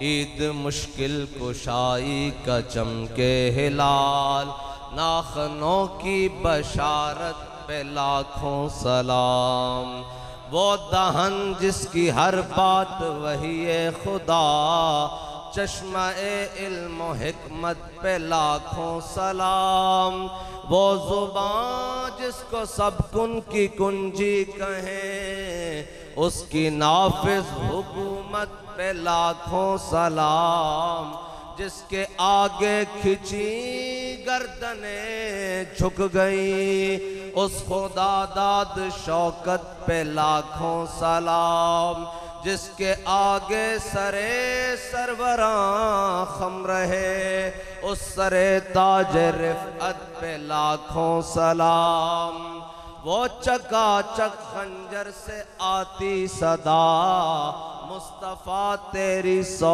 ईद मुश्किल कुशाई का चमके हिलाल, नाखनों की बशारत पे लाखों सलाम। वो दहन जिसकी हर बात वही खुदा, चश्मा ए इल्म हिकमत पे लाखों सलाम। वो ज़ुबान जिसको सब कुन की कुंजी कहें, उसकी नाफिज हुकूमत पे लाखों सलाम। जिसके आगे खिंची गर्दने झुक गई, उस खुदा दाद शौकत पे लाखों सलाम। जिसके आगे सरे सरवरां खम रहे, उस सरे ताज रिफ़अत पे लाखों सलाम। वो चकाचक खंजर से आती सदा, मुस्तफ़ा तेरी सौ